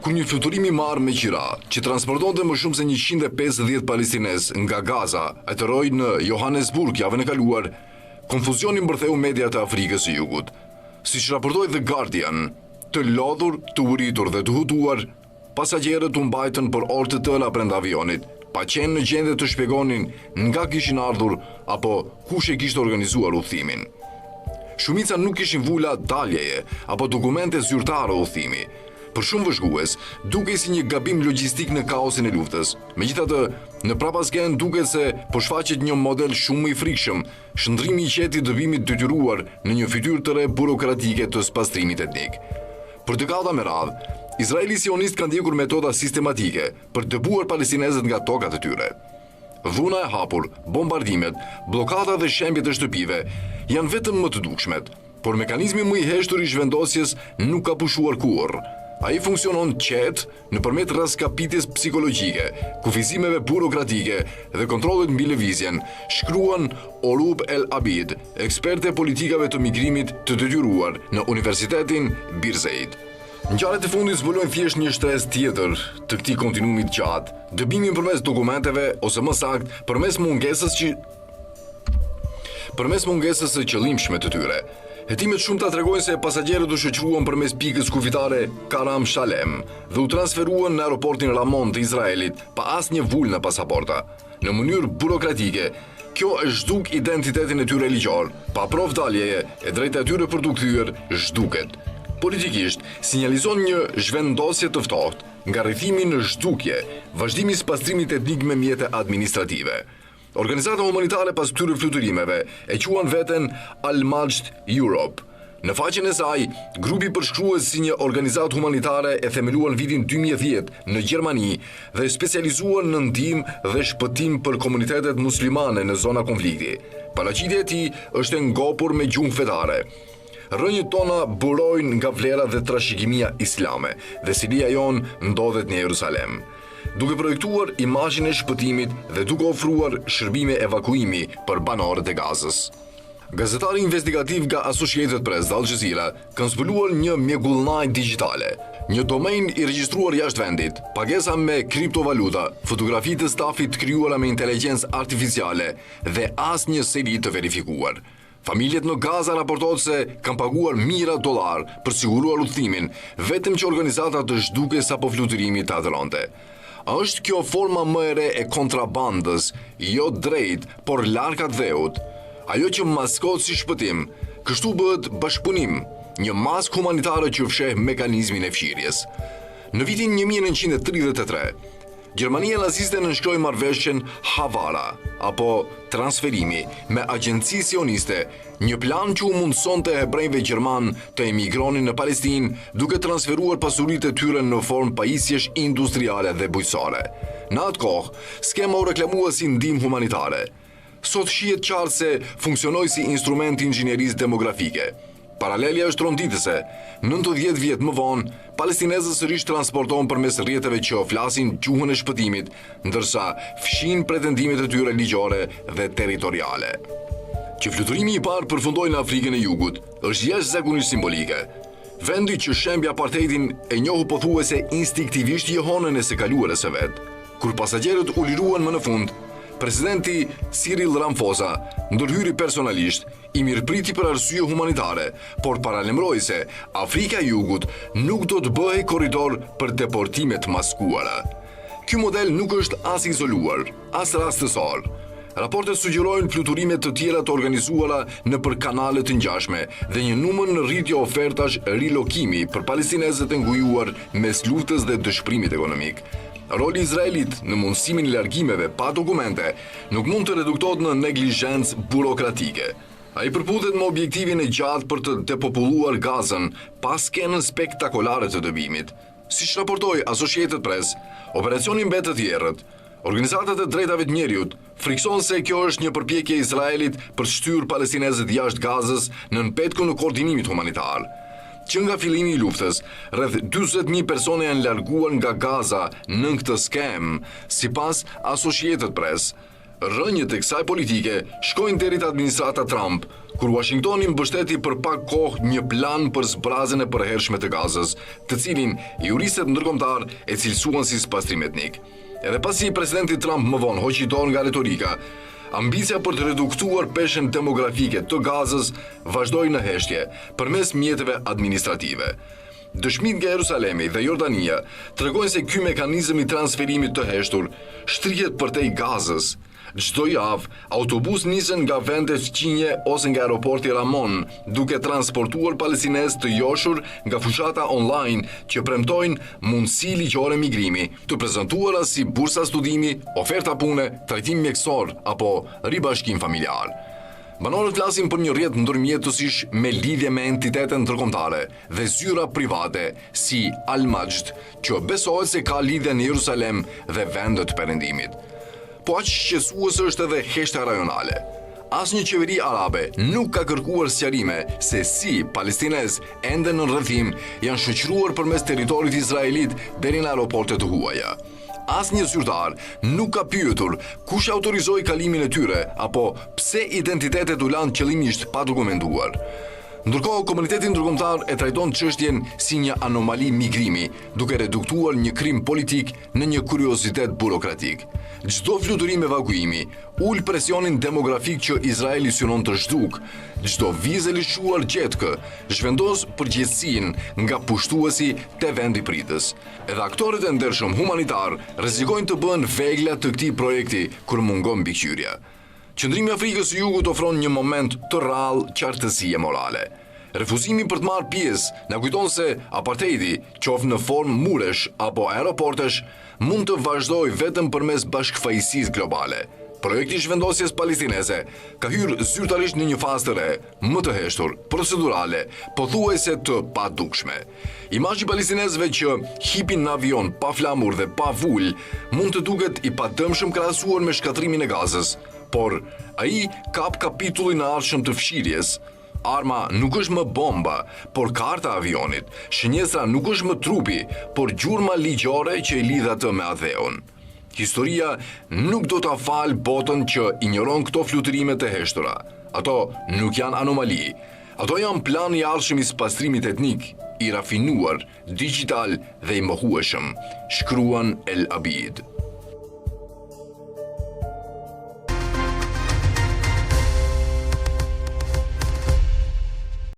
Kur një fluturim i marrë me qira, që transportonte më shumë se 150 palestinez nga Gaza, atërroi në Johannesburg javën e kaluar, konfuzioni mbërtheu mediat e Afrikës së Jugut. Siç raportoi The Guardian, të lodhur, të uritur dhe të hutuar, pasagerët u mbajtën për orë të tëlla brenda avionit, pa qenë në gjendje të shpjegonin nga kishin ardhur apo kush e kishte organizuar udhëtimin. Shumica nuk kishin vula daljeje apo dokumente zyrtare udhëtimi. Për shumë vëzhgues, duke si një gabim logjistik në kaosin e luftës. Megjithatë, në prapasken duket se po shfaqet një model shumë i frikshëm, shndrimi i qetit dëbimit detyruar në një fytyrë të re burokratike të spastrimit etnik. Për dekada me radhë, Izraeli sionist ka ndjekur metoda sistematike për të dëbuar palestinezët nga tokat e tyre. Dhuna e hapur, bombardimet, blokada dhe shembjet e shtëpive janë vetëm më të dukshmet, por mekanizmi më i heshtur i zhvendosjes nuk ka pushuar kurrë. Ai funksionon qetë nëpërmjet raskapitjes psikologjike, kufizimeve burokratike dhe kontrollet mbi lëvizjen, shkruan Orub El Abid, ekspert e politikave të migrimit të detyruar në Universitetin Birzeit. Ngjarjet e fundit zbulojnë thjesht një shtresë tjetër të këtij kontinuumi të gjatë, dëbimin përmes dokumenteve ose më saktë përmes mungesës së qëllimshme të tyre. Hetimet shumëta tregojnë se pasagerët u shoqëruan përmes pikës kufitare Karam Shalem dhe u transferuan në aeroportin Ramon të Izraelit pa asnjë vulë në pasaporta. Në mënyrë burokratike, kjo e zhduk identitetin e tyre ligjor, pa provë daljeje e drejta e tyre për t'u kthyer zhduket. Politikisht, sinjalizon një zhvendosje të ftohtë, nga rrethimi në zhdukje, vazhdimi i pastrimit etnik me mjete administrative. Organizata humanitare pas këtyre fluturimeve e quan veten Al-Majd Europe. Në faqen e saj, grupi përshkruhet si një organizatë humanitare e themeluar në vitin 2010 në Gjermani dhe specializuar në ndihmë dhe shpëtim për komunitetet muslimane në zona konflikti. Paraqitja e tij është e ngopur me gjuhë fetare. Rrënjët tona burojnë nga vlera dhe trashëgimia islame dhe silia jon ndodhet në Jerusalem. Duke projektuar imazhin e shpëtimit dhe duke ofruar shërbime evakuimi për banorët e Gazës. Gazetari investigativ nga Associated Press dhe Al Jazeera kanë zbuluar një mjegullnaj digjitale, një domain i regjistruar jashtë vendit, pagesa me kriptovaluta, fotografi të stafit krijuara me inteligjencë artificiale dhe asnjë seri të verifikuar. Familjet në Gaza raportohet se kanë paguar mijëra dollar për siguruar udhëtimin, vetëm që organizata të zhdukjes apo fluturimit të adhëronte. A është kjo forma më e re e kontrabandës, jo drejt, por larg dheut? Ajo që maskohet si shpëtim, kështu bëhet bashkëpunim, një maskë humanitare që fsheh mekanizmin e fshirjes. Në vitin 1933, Gjermania naziste nënshkroi marrëveshjen Havara, apo transferimi, me agjenci sioniste, një plan që u mundsonte hebrejve gjerman të emigronin në Palestinë duke transferuar pasuritë e tyre në formë pajisjesh industriale dhe bujqësore. Në atë kohë, skema u reklamua si ndihmë humanitare. Sot shihet qartë se funksionoi si instrument i inxhinierisë demografike. Paralelja është ronditëse. 90 vjet më vonë, palestinezët sërish transportohen përmes rrjeteve që flasin gjuhën e shpëtimit, ndërsa fshin pretendimet e tyre ligjore dhe territoriale. Që fluturimi i parë përfundoi në Afrikën e Jugut është jashtëzakonisht simbolike. Vendi që shembi apartheidin e njohu pothuajse instinktivisht jehonën e së kaluarës së vet. Kur pasagerët u liruan më në fund, presidenti Cyril Ramaphosa ndërhyri personalisht, i mirëpriti për arsye humanitare, por paralajmëroi se Afrika e Jugut nuk do të bëhej korridor për deportime të maskuara. Ky model nuk është as izoluar, as rastësor. Raportet sugjerojnë fluturime të tjera të organizuara nëpër kanale të ngjashme dhe një numër në rritje ofertash rilokimi për palestinezët e ngujuar mes luftës dhe dëshpërimit ekonomik. Roli Izraelit në mundësimin e largimeve pa dokumente nuk mund të reduktohet në neglizhencë burokratike. Ai përputhet me objektivin e gjatë për të depopulluar Gazën pas skenën spektakolare të dëbimit. Siç raportoi Associated Press, operacioni mbetet i errët. Organizatat e drejtave të njerëzit frikson se kjo është një përpjekje e Izraelit për të shtyrë palestinezët jashtë Gazës në petkun e koordinimit humanitar. Që nga fillimi i luftës, rreth 40.000 persone janë larguar nga Gaza në këtë skem, sipas Associated Press. Rënjët e kësaj politike shkojnë deri te administrata Trump, kur Washingtoni mbështeti për pak kohë një plan për zbrazjen e përhershme të Gazës, të cilin juristët ndërkombëtar e cilësuan si spastrim etnik. Edhe pasi presidenti Trump më vonë hoqi dorë nga retorika, ambicia për të reduktuar peshën demografike të Gazës vazhdoi në heshtje përmes mjeteve administrative. Dëshmit nga Jerusalemi dhe Jordania tregojnë se ky mekanizëm i transferimit të heshtur shtrihet përtej Gazës. Çdo javë, autobus nisen nga vende fqinje ose nga aeroporti Ramon, duke transportuar palestinezë të joshur nga fushata online që premtojnë mundësi ligjore migrimi, të prezantuara si bursa studimi, oferta pune, trajtim mjekësor apo ribashkim familjar. Banorët flasin për një rrjet ndërmjetësish me lidhje me entitete ndërkombëtare dhe zyra private si Al-Majd, që besohet se ka lidhje në Jerusalem dhe vendet perëndimit. Po aq shqetësuese është edhe heshtja rajonale. Asnjë qeveri arabe nuk ka kërkuar sqarime se si palestinezë ende në rrethim janë shoqëruar përmes territorit izraelit deri në aeroportet të huaja. Asnjë zyrtar nuk ka pyetur kush autorizoi kalimin e tyre apo pse identitetet u lanë qëllimisht pa dokumentuar. Ndërkohë, komuniteti ndërkombëtar e trajton çështjen si një anomali migrimi, duke reduktuar një krim politik në një kuriozitet burokratik. Çdo fluturim evakuimi ul presionin demografik që Izraeli synon të zhduk. Çdo vizë e lëshuar gjetkë zhvendos përgjegjësinë nga pushtuesi te vendi pritës. Edhe aktorët e ndershëm humanitar rrezikojnë të bëhen vegla të këtij projekti kur mungon mbikëqyrja. Qëndrimi i Afrikës së Jugut ofron një moment të rrallë qartësie morale. Refuzimi për të marrë pjesë na kujton se apartheidi, qoftë në formë muresh apo aeroportesh, mund të vazhdojë vetëm përmes bashkëfaqësisë globale. Projekti i zhvendosjes palestineze ka hyrë zyrtarisht në një fazë të re, më të heshtur, procedurale, pothuajse të padukshme. Imazhi i palestinezëve që hipin në avion pa flamur dhe pa vul mund të duket i padëmshëm krahasuar me shkatrimin e Gazës, por ai kap kapitullin e ardhshëm të fshirjes. Arma nuk është më bomba, por karta e avionit. Shënjestra nuk është më trupi, por gjurma ligjore që i lidh atë me adheun. Historia nuk do ta falë botën që injoron këto fluturime të heshtura. Ato nuk janë anomali. Ato janë plan i ardhshëm i spastrimit etnik, i rafinuar, digital dhe i mohueshëm, shkruan El Abid.